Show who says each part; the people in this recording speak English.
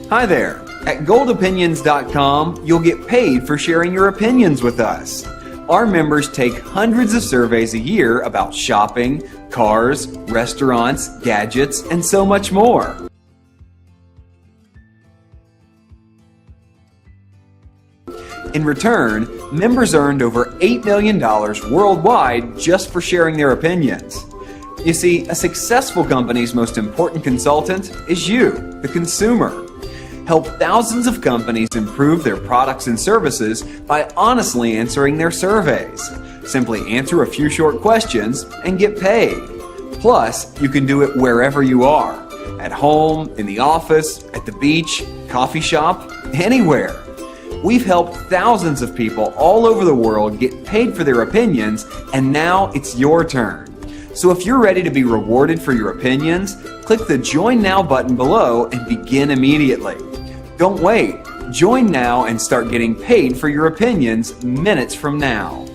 Speaker 1: Hi there. At goldopinions.com, you'll get paid for sharing your opinions with us. Our members take hundreds of surveys a year about shopping, cars, restaurants, gadgets, and so much more. In return, members earned over $8 million worldwide just for sharing their opinions. You see, a successful company's most important consultant is you, the consumer. Help thousands of companies improve their products and services by honestly answering their surveys. Simply answer a few short questions and get paid. Plus, you can do it wherever you are. At home, in the office, at the beach, coffee shop, anywhere. We've helped thousands of people all over the world get paid for their opinions, and now it's your turn. So if you're ready to be rewarded for your opinions, click the Join Now button below and begin immediately. Don't wait. Join now and start getting paid for your opinions minutes from now.